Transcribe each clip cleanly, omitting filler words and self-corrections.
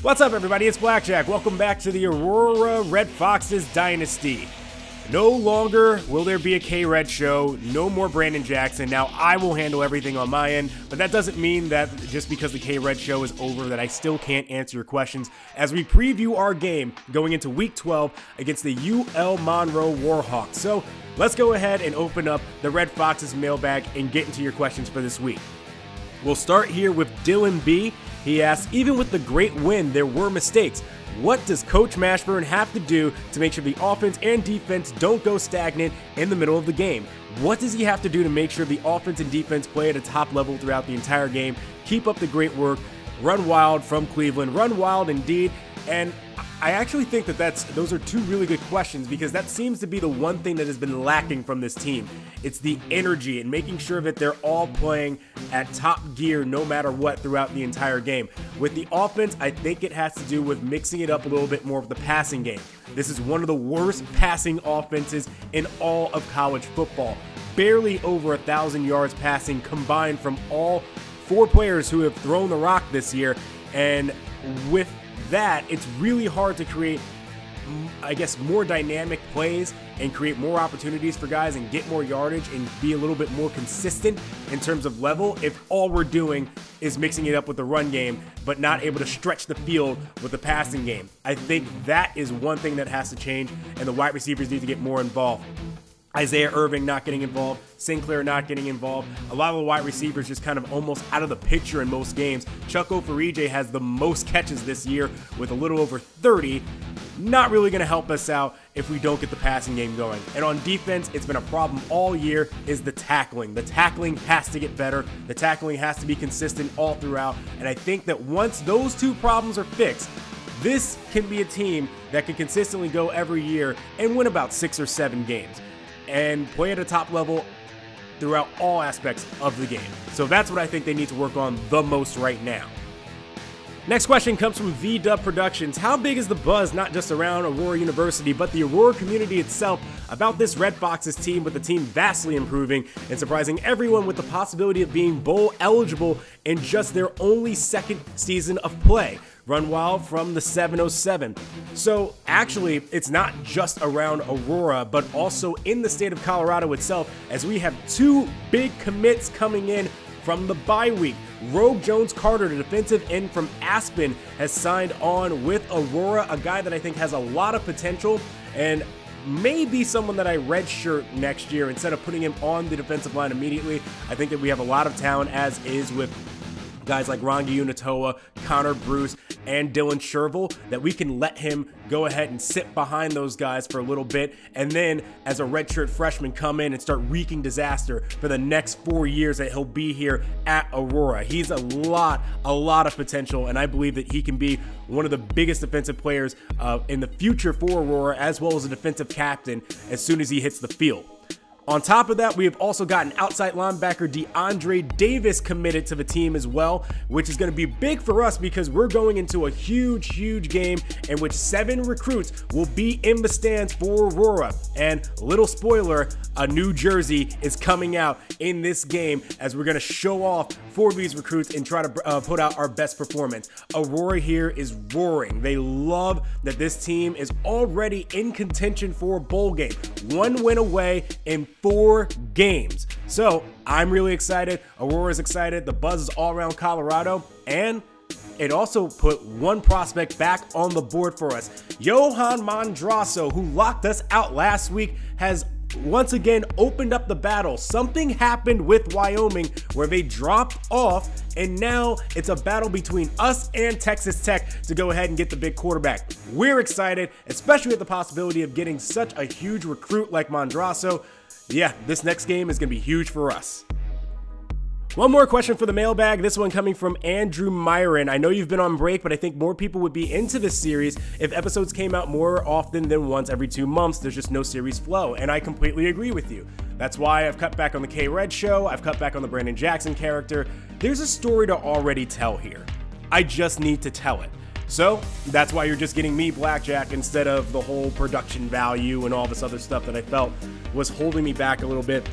What's up, everybody? It's Blackjack. Welcome back to the Aurora Red Foxes Dynasty. No longer will there be a K-Red show, no more Brandon Jackson. Now I will handle everything on my end, but that doesn't mean that just because the K-Red show is over that I still can't answer your questions as we preview our game going into Week 12 against the UL Monroe Warhawks. So let's go ahead and open up the Red Foxes mailbag and get into your questions for this week. We'll start here with Dylan B. He asks, even with the great win, there were mistakes. What does Coach Mashburn have to do to make sure the offense and defense don't go stagnant in the middle of the game? What does he have to do to make sure the offense and defense play at a top level throughout the entire game? Keep up the great work. Run wild from Cleveland. Run wild indeed. And I actually think that those are two really good questions because that seems to be the one thing that has been lacking from this team. It's the energy and making sure that they're all playing at top gear no matter what throughout the entire game. With the offense, I think it has to do with mixing it up a little bit more with the passing game. This is one of the worst passing offenses in all of college football. Barely over 1,000 yards passing combined from all four players who have thrown the rock this year. And with that, it's really hard to create, I guess, more dynamic plays and create more opportunities for guys and get more yardage and be a little bit more consistent in terms of level if all we're doing is mixing it up with the run game but not able to stretch the field with the passing game. I think that is one thing that has to change, and the wide receivers need to get more involved. Isaiah Irving not getting involved, Sinclair not getting involved. A lot of the wide receivers just kind of almost out of the picture in most games. Chuck Oferije has the most catches this year with a little over 30. Not really going to help us out if we don't get the passing game going. And on defense, it's been a problem all year is the tackling. The tackling has to get better. The tackling has to be consistent all throughout. And I think that once those two problems are fixed, this can be a team that can consistently go every year and win about 6 or 7 games and play at a top level throughout all aspects of the game. So that's what I think they need to work on the most right now. Next question comes from V-Dub Productions. How big is the buzz not just around Aurora University, but the Aurora community itself about this Red Foxes team, with the team vastly improving and surprising everyone with the possibility of being bowl eligible in just their only second season of play? Run wild from the 707. So actually, it's not just around Aurora, but also in the state of Colorado itself, as we have two big commits coming in from the bye week. Rogue Jones Carter, the defensive end from Aspen, has signed on with Aurora, a guy that I think has a lot of potential and may be someone that I redshirt next year instead of putting him on the defensive line immediately. I think that we have a lot of talent, as is with guys like Rongi Unatoa, Connor Bruce, and Dylan Sherville, that we can let him go ahead and sit behind those guys for a little bit, and then as a redshirt freshman come in and start wreaking disaster for the next 4 years that he'll be here at Aurora. He's a lot of potential, and I believe that he can be one of the biggest defensive players in the future for Aurora, as well as a defensive captain as soon as he hits the field. On top of that, we have also gotten outside linebacker DeAndre Davis committed to the team as well, which is going to be big for us because we're going into a huge game in which 7 recruits will be in the stands for Aurora. And little spoiler, a new jersey is coming out in this game as we're going to show off for these recruits and try to put out our best performance. Aurora here is roaring. They love that this team is already in contention for a bowl game. 1 win away in 4 games. So I'm really excited. Aurora's excited. The buzz is all around Colorado, and it also put one prospect back on the board for us. Johan Mondrasso, who locked us out last week, has once again opened up the battle. Something happened with Wyoming where they dropped off, and now it's a battle between us and Texas Tech to go ahead and get the big quarterback. We're excited, especially with the possibility of getting such a huge recruit like Mondrasso. Yeah, this next game is going to be huge for us. One more question for the mailbag, this one coming from Andrew Myron. I know you've been on break, but I think more people would be into this series if episodes came out more often than once every 2 months. There's just no series flow, and I completely agree with you. That's why I've cut back on the K-Red show, I've cut back on the Brandon Jackson character. There's a story to already tell here. I just need to tell it. So that's why you're just getting me, Blackjack, instead of the whole production value and all this other stuff that I felt was holding me back a little bit.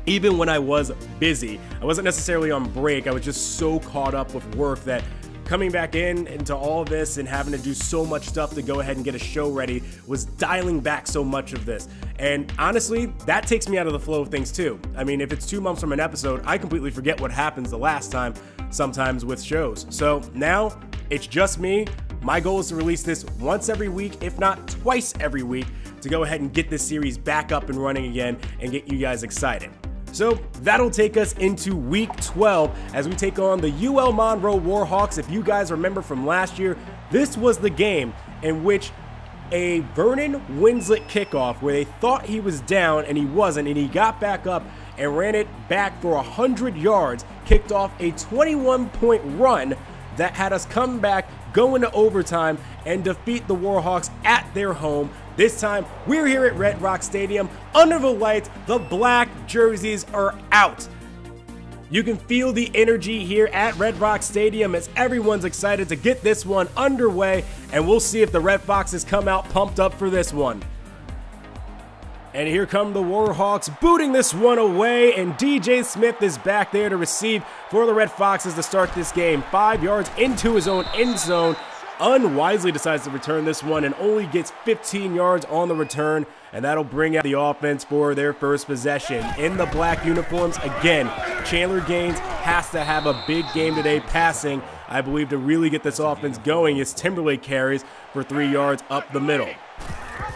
Even when I was busy, I wasn't necessarily on break. I was just so caught up with work that coming back into all of this and having to do so much stuff to go ahead and get a show ready was dialing back so much of this. And honestly, that takes me out of the flow of things too. I mean, if it's 2 months from an episode, I completely forget what happens the last time, sometimes with shows. So now it's just me. My goal is to release this once every week, if not twice every week, to go ahead and get this series back up and running again and get you guys excited. So that'll take us into week 12 as we take on the UL Monroe Warhawks. If you guys remember from last year, this was the game in which a Vernon Winslet kickoff where they thought he was down and he wasn't, and he got back up and ran it back for 100 yards, kicked off a 21-point run that had us come back, go into overtime, and defeat the Warhawks at their home. This time, we're here at Red Rock Stadium. Under the lights, the black jerseys are out. You can feel the energy here at Red Rock Stadium as everyone's excited to get this one underway, and we'll see if the Red Foxes come out pumped up for this one. And here come the Warhawks booting this one away, and DJ Smith is back there to receive for the Red Foxes to start this game. 5 yards into his own end zone. Unwisely decides to return this one and only gets 15 yards on the return, and that'll bring out the offense for their first possession. In the black uniforms, again, Chandler Gaines has to have a big game today passing, I believe, to really get this offense going as Timberlake carries for 3 yards up the middle.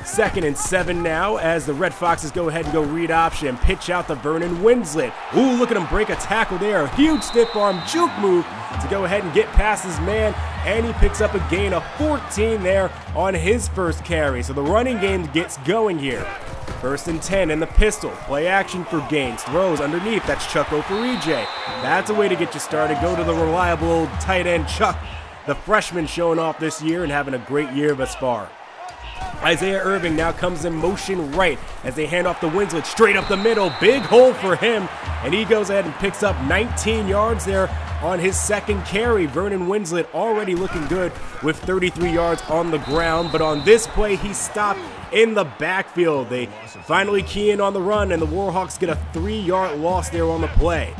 2nd and 7 now as the Red Foxes go ahead and go read option. Pitch out to Vernon Winslet. Ooh, look at him break a tackle there. A huge stiff arm juke move to go ahead and get past his man. And he picks up a gain of 14 there on his first carry. So the running game gets going here. 1st and 10 in the pistol. Play action for Gaines. Throws underneath. That's Chuck Oferije. That's a way to get you started. Go to the reliable old tight end Chuck, the freshman showing off this year and having a great year thus far. Isaiah Irving now comes in motion right as they hand off to Winslet straight up the middle. Big hole for him, and he goes ahead and picks up 19 yards there on his second carry. Vernon Winslet already looking good with 33 yards on the ground, but on this play he stopped in the backfield. They finally key in on the run, and the Warhawks get a 3-yard loss there on the play.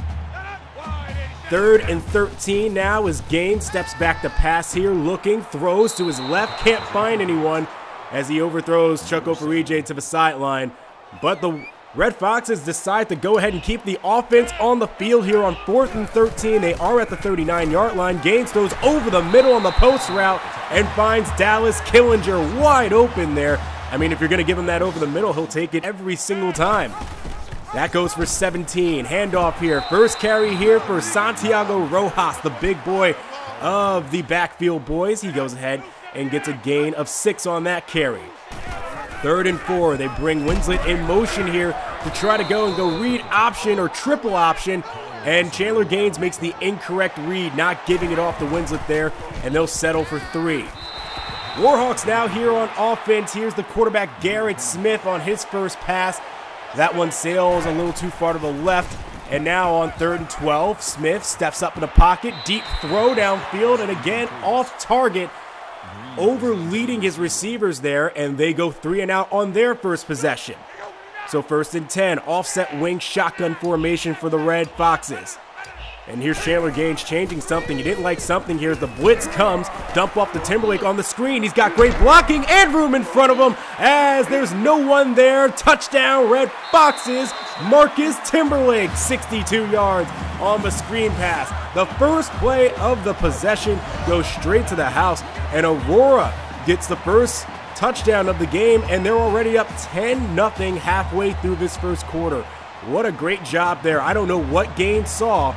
3rd and 13 now as Gaines steps back to pass here, looking, throws to his left, can't find anyone as he overthrows Chuck Oferije to the sideline. But the Red Foxes decide to go ahead and keep the offense on the field here on 4th and 13. They are at the 39-yard line. Gaines throws over the middle on the post route and finds Dallas Killinger wide open there. I mean, if you're going to give him that over the middle, he'll take it every single time. That goes for 17. Handoff here. First carry here for Santiago Rojas, the big boy of the backfield boys. He goes ahead and gets a gain of 6 on that carry. 3rd and 4. They bring Winslet in motion here to try to go read option or triple option. And Chandler Gaines makes the incorrect read, not giving it off to Winslet there, and they'll settle for 3. Warhawks now here on offense. Here's the quarterback Garrett Smith on his first pass. That one sails a little too far to the left. And now on 3rd and 12, Smith steps up in the pocket, deep throw downfield, and again off target, over-leading his receivers there, and they go 3 and out on their first possession. So 1st and 10, offset wing shotgun formation for the Red Foxes. And here's Chandler Gaines changing something. He didn't like something here. The blitz comes, dump off to Timberlake on the screen. He's got great blocking and room in front of him as there's no one there. Touchdown, Red Foxes. Marcus Timberlake, 62 yards on the screen pass. The first play of the possession goes straight to the house, and Aurora gets the first touchdown of the game, and they're already up 10-0 halfway through this first quarter. What a great job there. I don't know what Gaines saw,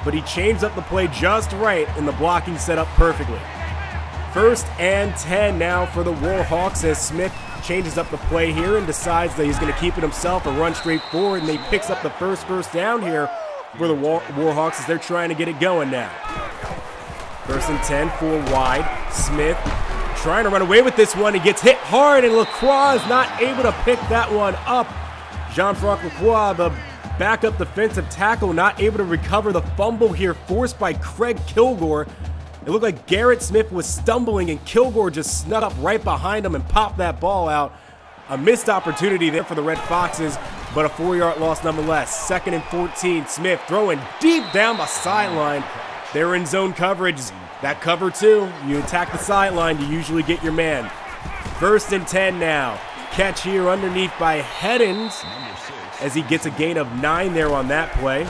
but he changed up the play just right, and the blocking set up perfectly. 1st and 10 now for the Warhawks as Smith changes up the play here and decides that he's going to keep it himself and run straight forward, and he picks up the first down here for the Warhawks as they're trying to get it going now. 1st and 10, 4 wide. Smith trying to run away with this one. He gets hit hard, and Lacroix is not able to pick that one up. Jean-Franc Lacroix, the backup defensive tackle, not able to recover the fumble here, forced by Craig Kilgore. It looked like Garrett Smith was stumbling, and Kilgore just snuck up right behind him and popped that ball out. A missed opportunity there for the Red Foxes, but a 4-yard loss nonetheless. 2nd and 14, Smith throwing deep down the sideline. They're in zone coverage. That cover two, you attack the sideline, you usually get your man. 1st and 10 now. Catch here underneath by Heddens as he gets a gain of 9 there on that play.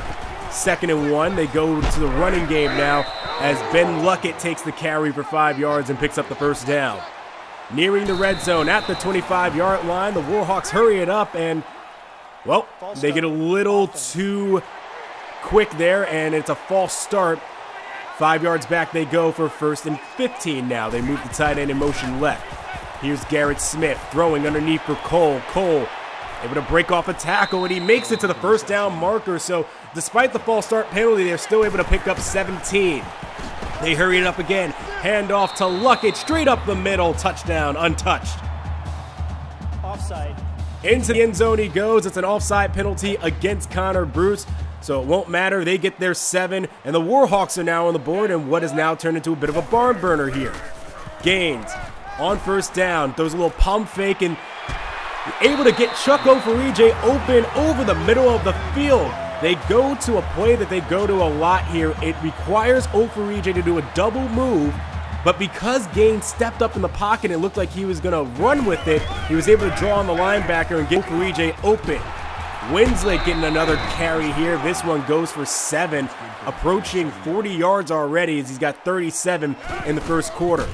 2nd and 1, they go to the running game now as Ben Luckett takes the carry for 5 yards and picks up the first down. Nearing the red zone at the 25-yard line, the Warhawks hurry it up and, well, they get a little too quick there and it's a false start. 5 yards back they go for 1st and 15 now. They move the tight end in motion left. Here's Garrett Smith throwing underneath for Cole. Cole able to break off a tackle, and he makes it to the first down marker. So despite the false start penalty, they're still able to pick up 17. They hurry it up again. Hand off to Luckett, straight up the middle. Touchdown, untouched. Offside. Into the end zone he goes. It's an offside penalty against Connor Bruce. So it won't matter. They get their 7, and the Warhawks are now on the board, and what has now turned into a bit of a barn burner here. Gaines on 1st down, throws a little pump fake, and able to get Chuck Oferije open over the middle of the field. They go to a play that they go to a lot here. It requires Oferije to do a double move, but because Gaines stepped up in the pocket and looked like he was going to run with it, he was able to draw on the linebacker and get Oferije open. Winsley getting another carry here. This one goes for 7, approaching 40 yards already as he's got 37 in the first quarter.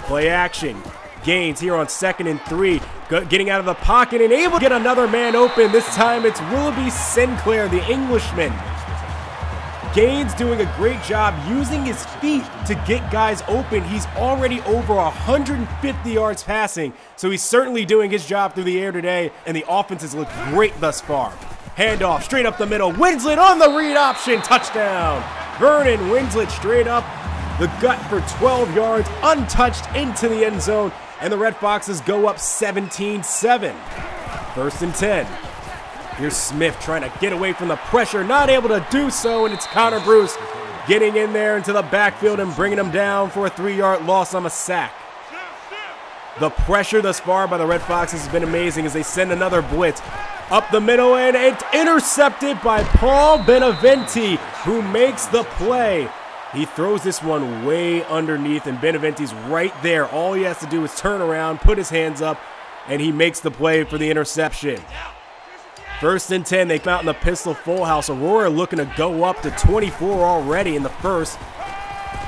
Play action. Gaines here on 2nd and 3, getting out of the pocket and able to get another man open. This time it's Willoughby Sinclair, the Englishman. Gaines doing a great job using his feet to get guys open. He's already over 150 yards passing, so he's certainly doing his job through the air today, and the offense has looked great thus far. Handoff straight up the middle. Winslet on the read option. Touchdown. Vernon Winslet straight up the gut for 12 yards, untouched into the end zone, and the Red Foxes go up 17-7. 1st and 10. Here's Smith trying to get away from the pressure, not able to do so, and it's Connor Bruce getting in there into the backfield and bringing him down for a 3-yard loss on a sack. The pressure thus far by the Red Foxes has been amazing as they send another blitz up the middle, and it's intercepted by Paul Beneventi, who makes the play. He throws this one way underneath, and Beneventi's right there. All he has to do is turn around, put his hands up, and he makes the play for the interception. 1st and 10, they come out in the pistol full house. Aurora looking to go up to 24 already in the first.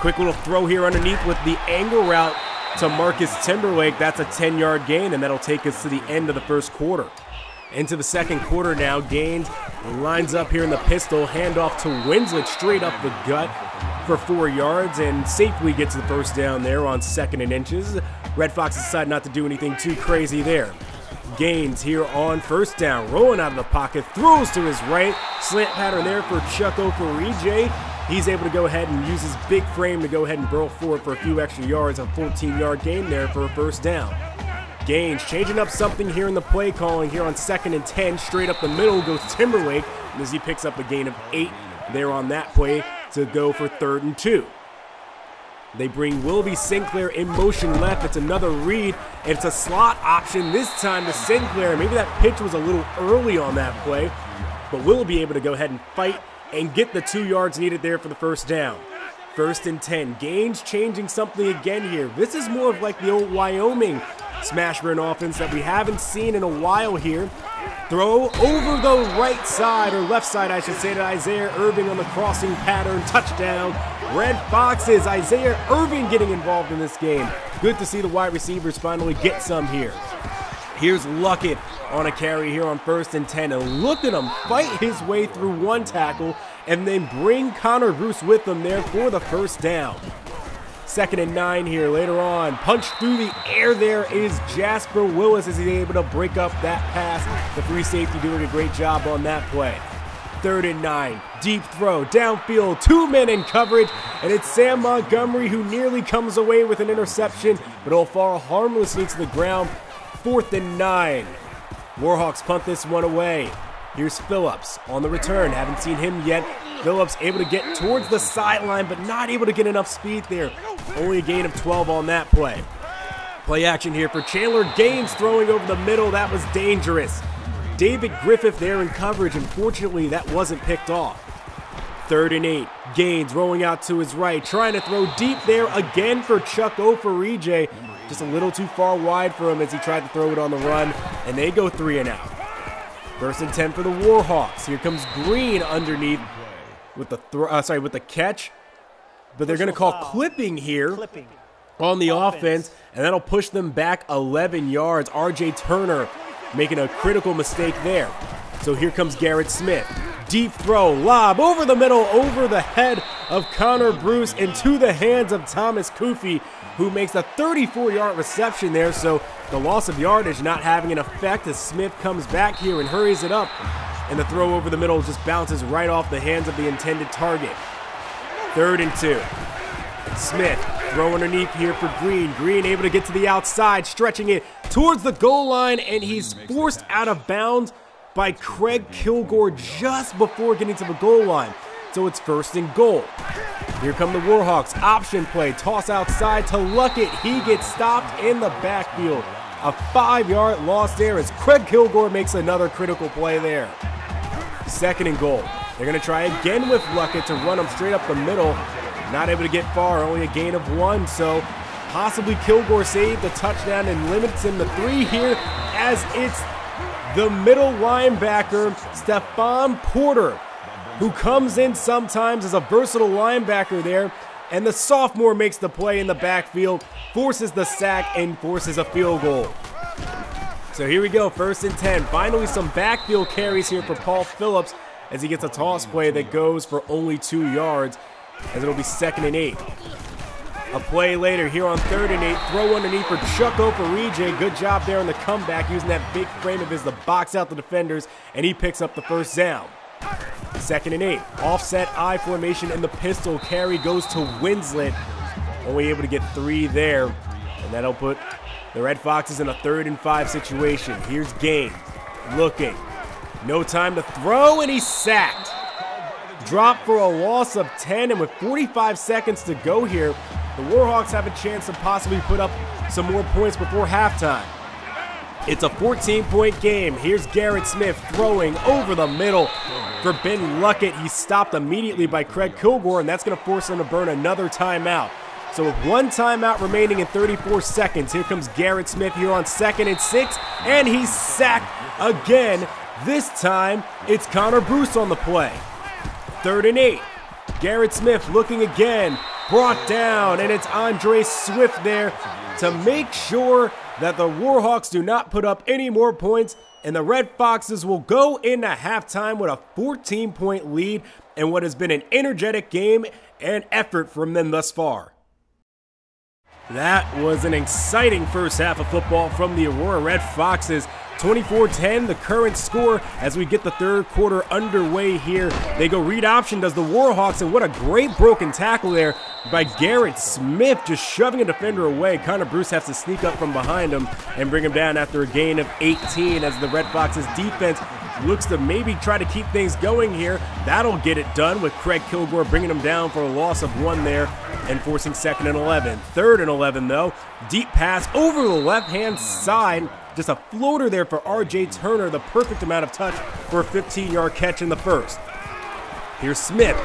Quick little throw here underneath with the angle route to Marcus Timberlake. That's a 10-yard gain, and that'll take us to the end of the first quarter. Into the second quarter now. Gaines lines up here in the pistol. Handoff to Winslet straight up the gut for 4 yards and safely gets the first down there on 2nd and inches. Red Foxes decide not to do anything too crazy there. Gaines here on 1st down, rolling out of the pocket, throws to his right. Slant pattern there for Chuck Oferije. He's able to go ahead and use his big frame to go ahead and burrow forward for a few extra yards. A 14-yard gain there for a 1st down. Gaines changing up something here in the play calling here on 2nd and 10. Straight up the middle goes Timberlake as he picks up a gain of 8 there on that play to go for 3rd and 2. They bring Willoughby Sinclair in motion left. It's another read. It's a slot option this time to Sinclair. Maybe that pitch was a little early on that play, but Willoughby able to go ahead and fight and get the 2 yards needed there for the 1st down. 1st and 10. Gaines changing something again here. This is more of like the old Wyoming smash run offense that we haven't seen in a while here. Throw over the right side, or left side I should say, to Isaiah Irving on the crossing pattern. Touchdown, Red Foxes. Isaiah Irving getting involved in this game. Good to see the wide receivers finally get some here. Here's Luckett on a carry here on 1st and 10. And look at him fight his way through one tackle and then bring Connor Bruce with him there for the 1st down. 2nd and 9 here later on. Punch through the air there is Jasper Willis as he's able to break up that pass. The free safety doing a great job on that play. 3rd and 9. Deep throw, downfield, 2 men in coverage, and it's Sam Montgomery who nearly comes away with an interception, but it'll fall harmlessly to the ground. 4th and 9. Warhawks punt this one away. Here's Phillips on the return. Haven't seen him yet. Phillips able to get towards the sideline, but not able to get enough speed there. Only a gain of 12 on that play. Play action here for Chandler Gaines throwing over the middle. That was dangerous. David Griffith there in coverage. Unfortunately, that wasn't picked off. 3rd and 8. Gaines rolling out to his right, trying to throw deep there again for Chuck Oferije. Just a little too far wide for him as he tried to throw it on the run, and they go 3 and out. 1st and 10 for the Warhawks. Here comes Green underneath with the catch, but they're going to call clipping here on the offense, and that'll push them back 11 yards. R.J. Turner making a critical mistake there. So here comes Garrett Smith. Deep throw, lob over the middle, over the head of Connor Bruce, into the hands of Thomas Kufi, who makes a 34-yard reception there. So the loss of yardage not having an effect as Smith comes back here and hurries it up. And the throw over the middle just bounces right off the hands of the intended target. 3rd and 2. Smith throw underneath here for Green. Green able to get to the outside, stretching it towards the goal line, and he's forced out of bounds by Craig Kilgore just before getting to the goal line. So it's 1st and goal. Here come the Warhawks. Option play, toss outside to Luckett. He gets stopped in the backfield. A 5-yard loss there as Craig Kilgore makes another critical play there. 2nd and goal. They're going to try again with Luckett to run him straight up the middle. Not able to get far, only a gain of 1, so possibly Kilgore saved the touchdown and limits him to 3 here as it's the middle linebacker, Stephon Porter, who comes in sometimes as a versatile linebacker there, and the sophomore makes the play in the backfield, forces the sack, and forces a field goal. So here we go, 1st and 10. Finally some backfield carries here for Paul Phillips as he gets a toss play that goes for only 2 yards, as it'll be 2nd and 8. A play later here on 3rd and 8, throw underneath for Chuck Oferije. Good job there on the comeback, using that big frame of his to box out the defenders, and he picks up the 1st down. 2nd and 8, offset I formation, and the pistol carry goes to Winslet. Only able to get 3 there, and that'll put the Red Foxes in a 3rd and 5 situation. Here's Gaines looking. No time to throw, and he's sacked. Dropped for a loss of 10, and with 45 seconds to go here, the Warhawks have a chance to possibly put up some more points before halftime. It's a 14-point game. Here's Garrett Smith throwing over the middle for Ben Luckett. He's stopped immediately by Craig Kilgore, and that's going to force him to burn another timeout. So with 1 timeout remaining in 34 seconds, here comes Garrett Smith here on 2nd and 6, and he's sacked again. This time, it's Connor Bruce on the play. 3rd and 8. Garrett Smith looking again, brought down, and it's Andre Swift there to make sure that the Warhawks do not put up any more points, and the Red Foxes will go into halftime with a 14-point lead in what has been an energetic game and effort from them thus far. That was an exciting first half of football from the Aurora Red Foxes. 24-10, the current score as we get the 3rd quarter underway here. They go read option, does the Warhawks, and what a great broken tackle there by Garrett Smith, just shoving a defender away. Connor Bruce has to sneak up from behind him and bring him down after a gain of 18 as the Red Foxes defense looks to maybe try to keep things going here. That'll get it done with Craig Kilgore bringing him down for a loss of 1 there and forcing 2nd and 11. 3rd and 11 though, deep pass over the left-hand side. Just a floater there for R.J. Turner, the perfect amount of touch for a 15-yard catch in the 1st. Here's Smith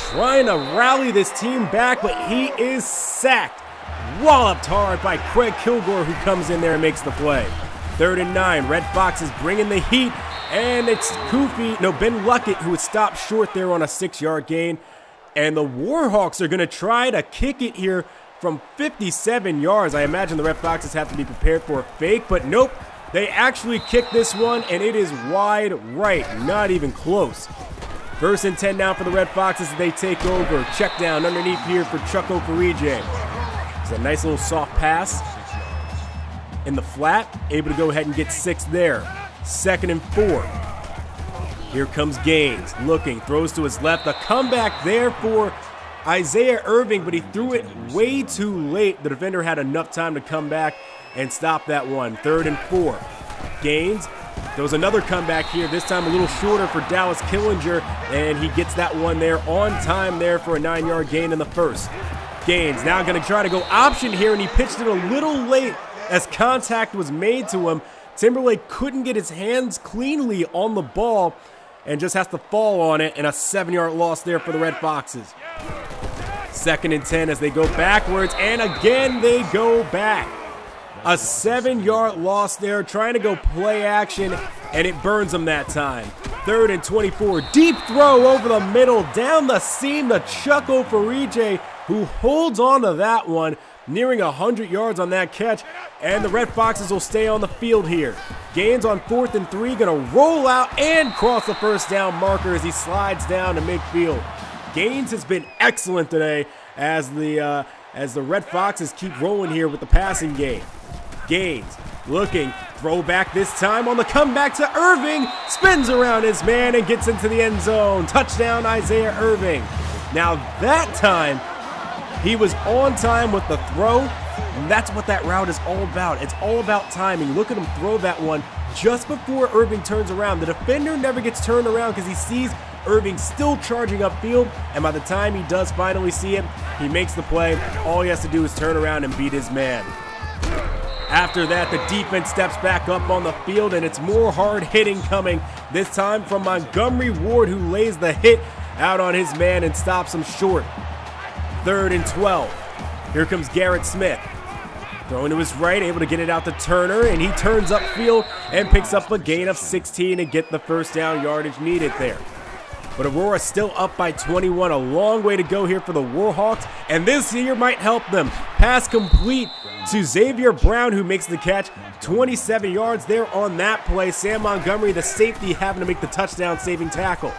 trying to rally this team back, but he is sacked. Walloped hard by Craig Kilgore, who comes in there and makes the play. 3rd and 9, Red Foxes bringing the heat, and it's Ben Luckett who was stopped short there on a 6-yard gain. And the Warhawks are going to try to kick it here from 57 yards. I imagine the Red Foxes have to be prepared for a fake, but nope. They actually kick this one, and it is wide right. Not even close. 1st and 10 now for the Red Foxes as they take over. Check down underneath here for Chuck Oferije. It's a nice little soft pass in the flat. Able to go ahead and get 6 there. 2nd and 4. Here comes Gaines. Looking, throws to his left. A comeback there for Isaiah Irving, but he threw it way too late. The defender had enough time to come back and stop that one. 3rd and 4. Gaines throws another comeback here, this time a little shorter for Dallas Killinger, and he gets that one there on time there for a 9-yard gain in the 1st. Gaines now going to try to go option here, and he pitched it a little late as contact was made to him. Timberlake couldn't get his hands cleanly on the ball, and just has to fall on it, and a 7-yard loss there for the Red Foxes. 2nd and 10 as they go backwards, and again they go back. A 7-yard loss there, trying to go play action, and it burns them that time. 3rd and 24, deep throw over the middle, down the seam to Chuck Oferije, who holds on to that one, nearing 100 yards on that catch, and the Red Foxes will stay on the field here. Gaines on 4th and 3, gonna roll out and cross the first down marker as he slides down to midfield. Gaines has been excellent today as the Red Foxes keep rolling here with the passing game. Gaines looking, throw back this time on the comeback to Irving, spins around his man and gets into the end zone. Touchdown Isaiah Irving. Now that time, he was on time with the throw, and that's what that route is all about. It's all about timing. Look at him throw that one just before Irving turns around. The defender never gets turned around because he sees Irving still charging upfield, and by the time he does finally see him, he makes the play. All he has to do is turn around and beat his man. After that, the defense steps back up on the field, and it's more hard hitting coming, this time from Montgomery Ward, who lays the hit out on his man and stops him short. 3rd and 12. Here comes Garrett Smith. Throwing to his right, able to get it out to Turner, and he turns upfield and picks up a gain of 16 to get the first down yardage needed there. But Aurora still up by 21. A long way to go here for the Warhawks, and this here might help them. Pass complete to Xavier Brown, who makes the catch. 27 yards there on that play. Sam Montgomery, the safety, having to make the touchdown-saving tackle.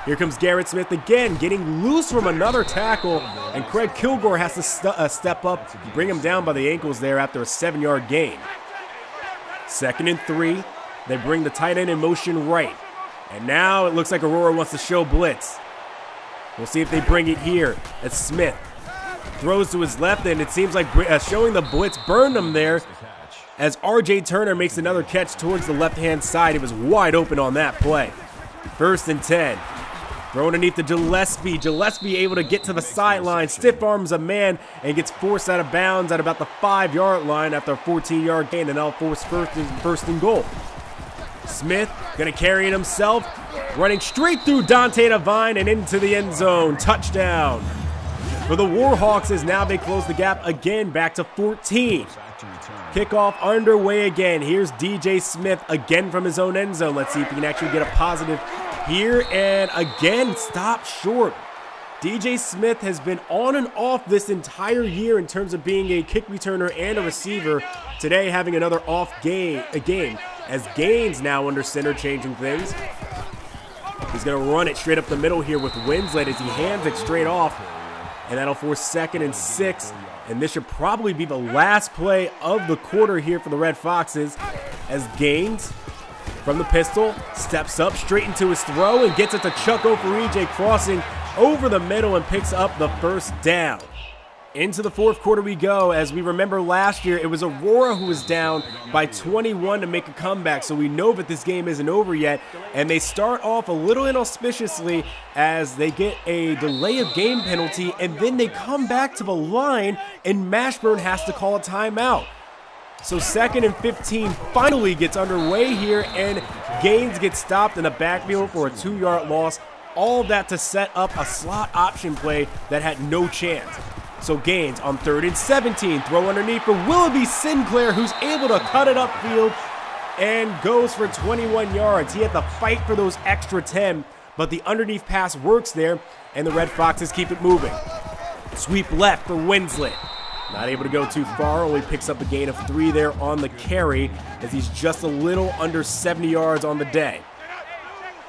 Here comes Garrett Smith again, getting loose from another tackle, and Craig Kilgore has to step up, bring him down by the ankles there after a 7-yard gain. 2nd and 3. They bring the tight end in motion right. And now it looks like Aurora wants to show blitz. We'll see if they bring it here as Smith throws to his left, and it seems like showing the blitz burned him there as R.J. Turner makes another catch towards the left-hand side. It was wide open on that play. 1st and 10. Throw underneath to Gillespie. Gillespie able to get to the sideline, stiff arms a man, and gets forced out of bounds at about the 5-yard line after a 14-yard gain, and now forced first and goal. Smith gonna carry it himself, running straight through Dante Devine and into the end zone. Touchdown for the Warhawks as now they close the gap again back to 14. Kickoff underway again. Here's DJ Smith again from his own end zone. Let's see if he can actually get a positive here, and again stopped short. DJ Smith has been on and off this entire year in terms of being a kick returner and a receiver. Today having another off game as Gaines now under center changing things. He's going to run it straight up the middle here with Winslet as he hands it straight off, and that'll force 2nd and 6. And this should probably be the last play of the quarter here for the Red Foxes as Gaines from the pistol steps up straight into his throw and gets it to Chuck Oferije, crossing over the middle and picks up the first down. Into the 4th quarter we go. As we remember last year, it was Aurora who was down by 21 to make a comeback, so we know that this game isn't over yet, and they start off a little inauspiciously as they get a delay of game penalty, and then they come back to the line and Mashburn has to call a timeout. So 2nd and 15 finally gets underway here, and Gaines gets stopped in the backfield for a 2-yard loss. All that to set up a slot option play that had no chance. So Gaines on 3rd and 17, throw underneath for Willoughby Sinclair, who's able to cut it upfield and goes for 21 yards. He had to fight for those extra 10, but the underneath pass works there, and the Red Foxes keep it moving. Sweep left for Winslet. Not able to go too far, only picks up a gain of 3 there on the carry as he's just a little under 70 yards on the day.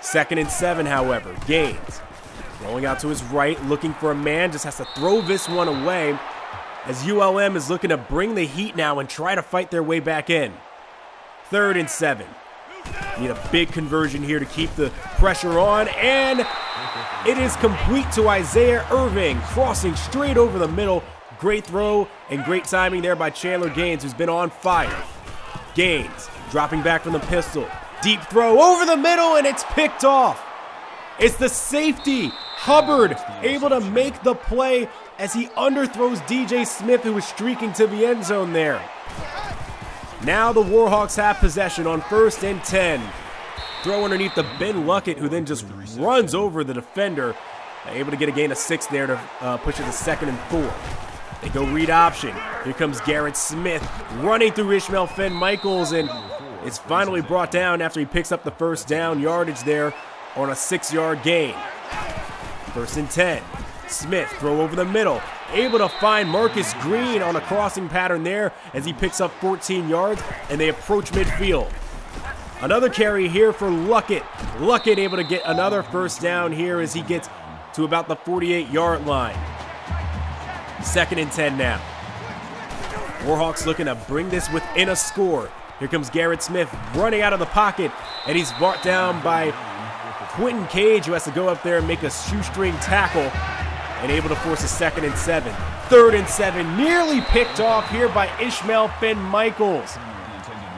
2nd and 7, however, Gaines rolling out to his right, looking for a man, just has to throw this one away as ULM is looking to bring the heat now and try to fight their way back in. 3rd and 7. Need a big conversion here to keep the pressure on, and it is complete to Isaiah Irving, crossing straight over the middle. Great throw and great timing there by Chandler Gaines, who's been on fire. Gaines dropping back from the pistol. Deep throw over the middle, and it's picked off. It's the safety, Hubbard, able to make the play as he underthrows DJ Smith, who was streaking to the end zone there. Now the Warhawks have possession on 1st and 10. Throw underneath the Ben Luckett, who then just runs over the defender. Able to get a gain of 6 there to push it to 2nd and 4. They go read option. Here comes Garrett Smith running through Ishmael Finn Michaels, and it's finally brought down after he picks up the first down yardage there on a 6-yard gain. 1st and 10. Smith throw over the middle. Able to find Marcus Green on a crossing pattern there as he picks up 14 yards, and they approach midfield. Another carry here for Luckett. Luckett able to get another first down here as he gets to about the 48-yard line. 2nd and 10 now. Warhawks looking to bring this within a score. Here comes Garrett Smith running out of the pocket, and he's brought down by Quentin Cage, who has to go up there and make a shoestring tackle and able to force a 2nd and 7. 3rd and 7, nearly picked off here by Ishmael Finn Michaels.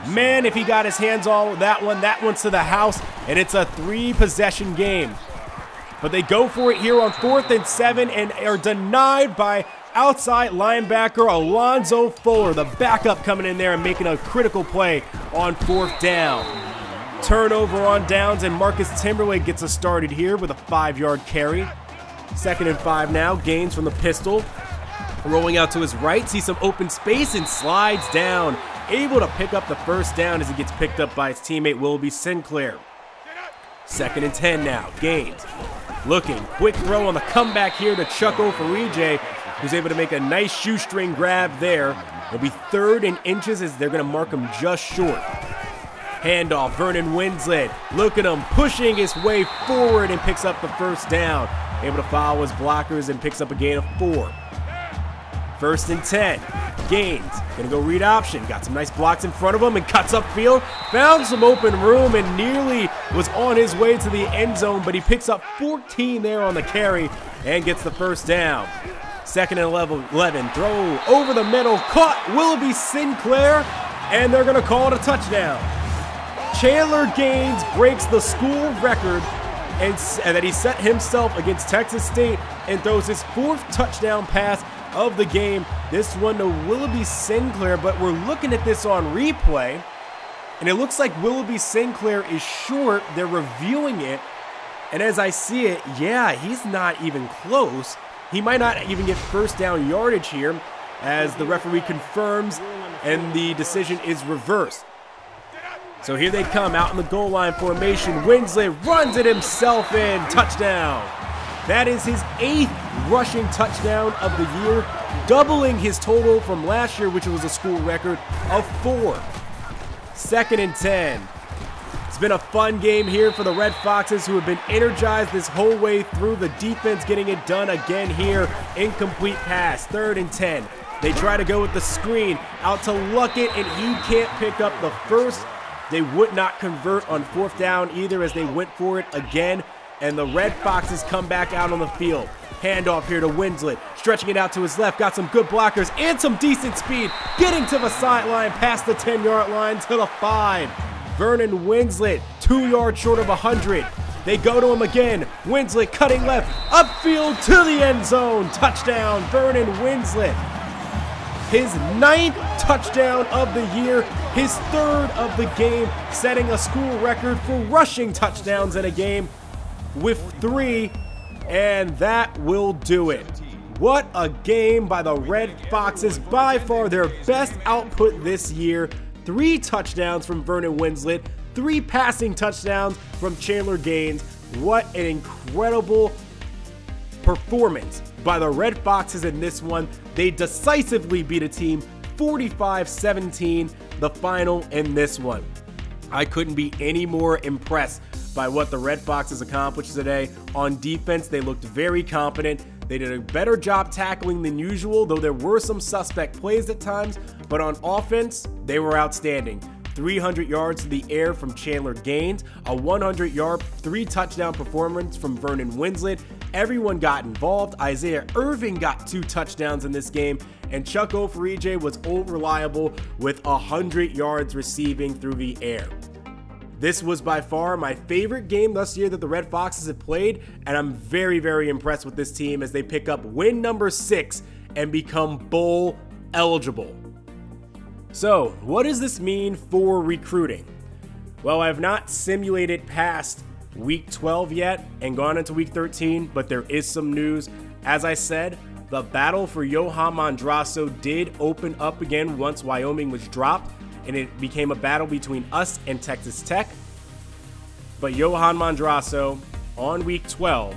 Man, if he got his hands on that one's to the house, and it's a 3-possession game. But they go for it here on 4th and 7 and are denied by outside linebacker Alonzo Fuller, the backup coming in there and making a critical play on 4th down. Turnover on downs, and Marcus Timberlake gets us started here with a 5-yard carry. 2nd and 5 now, Gaines from the pistol. Rolling out to his right, sees some open space and slides down. Able to pick up the first down as he gets picked up by his teammate Willoughby Sinclair. 2nd and 10 now, Gaines. Looking, quick throw on the comeback here to Chuck Oferije, who's able to make a nice shoestring grab there. It'll be 3rd and inches as they're going to mark him just short. Handoff, Vernon Winslet. Look at him pushing his way forward and picks up the first down. Able to follow his blockers and picks up a gain of 4. 1st and 10. Gaines gonna go read option. Got some nice blocks in front of him and cuts upfield. Found some open room and nearly was on his way to the end zone, but he picks up 14 there on the carry and gets the first down. 2nd and 11. Throw over the middle. Caught Willoughby Sinclair, and they're gonna call it a touchdown. Chandler Gaines breaks the school record and that he set himself against Texas State and throws his 4th touchdown pass of the game. This one to Willoughby Sinclair, but we're looking at this on replay, and it looks like Willoughby Sinclair is short. They're reviewing it, and as I see it, yeah, he's not even close. He might not even get first down yardage here as the referee confirms and the decision is reversed. So here they come out in the goal line formation. Winslet runs it himself in. Touchdown. That is his 8th rushing touchdown of the year, doubling his total from last year, which was a school record of 4. 2nd and 10. It's been a fun game here for the Red Foxes, who have been energized this whole way through. The defense getting it done again here. Incomplete pass. 3rd and 10. They try to go with the screen out to Luckett, and he can't pick up the first. They would not convert on 4th down either as they went for it again. And the Red Foxes come back out on the field. Handoff here to Winslet, stretching it out to his left, got some good blockers and some decent speed, getting to the sideline past the 10-yard line to the 5. Vernon Winslet, 2 yards short of 100. They go to him again. Winslet cutting left, upfield to the end zone. Touchdown, Vernon Winslet. His 9th touchdown of the year, his 3rd of the game, setting a school record for rushing touchdowns in a game with 3, and that will do it. What a game by the Red Foxes, by far their best output this year. 3 touchdowns from Vernon Winslet, 3 passing touchdowns from Chandler Gaines. What an incredible performance by the Red Foxes in this one. They decisively beat a team 45-17, the final in this one. I couldn't be any more impressed by what the Red Foxes accomplished today. On defense, they looked very competent. They did a better job tackling than usual, though there were some suspect plays at times. But on offense, they were outstanding. 300 yards to the air from Chandler Gaines, a 100-yard, 3-touchdown performance from Vernon Winslet. Everyone got involved. Isaiah Irving got 2 touchdowns in this game, and Chuck Oferije was reliable with 100 yards receiving through the air. This was by far my favorite game this year that the Red Foxes have played, and I'm very, very impressed with this team as they pick up win number 6 and become bowl eligible. So, what does this mean for recruiting? Well, I have not simulated past week 12 yet and gone into week 13, but there is some news. As I said, the battle for Johan Mondrasso did open up again once Wyoming was dropped, and it became a battle between us and Texas Tech. But Johan Mondrasso, on week 12,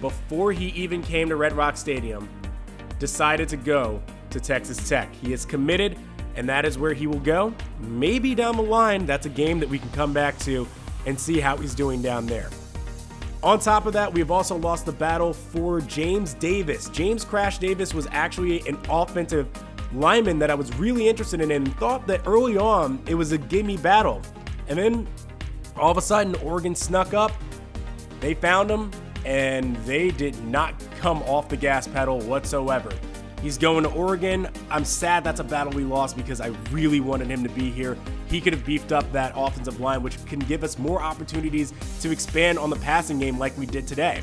before he even came to Red Rock Stadium, decided to go to Texas Tech. He is committed, and that is where he will go. Maybe down the line, that's a game that we can come back to and see how he's doing down there. On top of that, we've also lost the battle for James Davis. James Crash Davis was actually an offensive lineman that I was really interested in and thought that early on it was a gimme battle. And then all of a sudden, Oregon snuck up. They found him, and they did not come off the gas pedal whatsoever. He's going to Oregon. I'm sad that's a battle we lost because I really wanted him to be here. He could have beefed up that offensive line, which can give us more opportunities to expand on the passing game like we did today.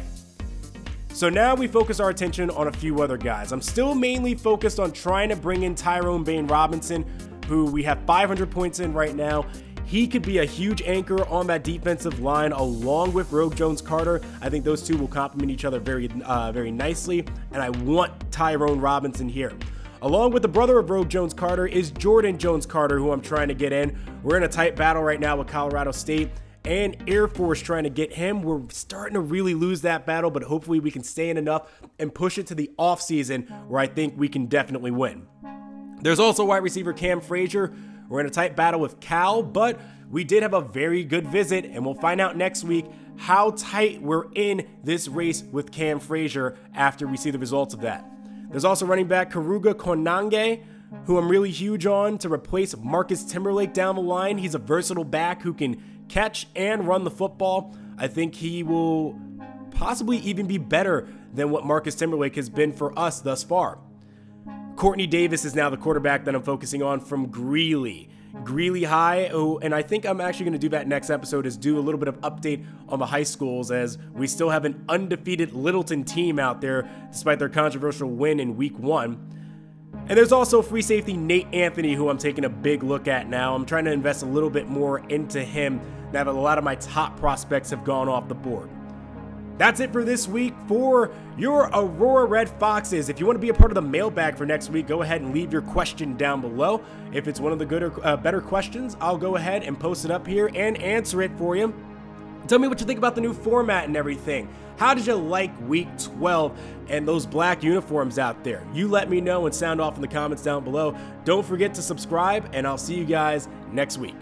So now we focus our attention on a few other guys. I'm still mainly focused on trying to bring in Tyrone Bain-Robinson, who we have 500 points in right now. He could be a huge anchor on that defensive line along with Rogue Jones-Carter. I think those two will complement each other very nicely, and I want Tyrone Robinson here. Along with the brother of Rogue Jones-Carter is Jordan Jones-Carter, who I'm trying to get in. We're in a tight battle right now with Colorado State and Air Force trying to get him. We're starting to really lose that battle, but hopefully we can stay in enough and push it to the offseason where I think we can definitely win. There's also wide receiver Cam Frazier. We're in a tight battle with Cal, but we did have a very good visit, and we'll find out next week how tight we're in this race with Cam Frazier after we see the results of that. There's also running back Karuga Konange, who I'm really huge on to replace Marcus Timberlake down the line. He's a versatile back who can catch and run the football. I think he will possibly even be better than what Marcus Timberlake has been for us thus far. Courtney Davis is now the quarterback that I'm focusing on from Greeley High. Oh, and I think I'm actually going to do that next episode, is do a little bit of update on the high schools, as we still have an undefeated Littleton team out there despite their controversial win in week 1. And there's also free safety Nate Anthony, who I'm taking a big look at now. I'm trying to invest a little bit more into him now that a lot of my top prospects have gone off the board. That's it for this week for your Aurora Red Foxes. If you want to be a part of the mailbag for next week, go ahead and leave your question down below. If it's one of the better questions, I'll go ahead and post it up here and answer it for you. Tell me what you think about the new format and everything. How did you like week 12 and those black uniforms out there? You let me know and sound off in the comments down below. Don't forget to subscribe, and I'll see you guys next week.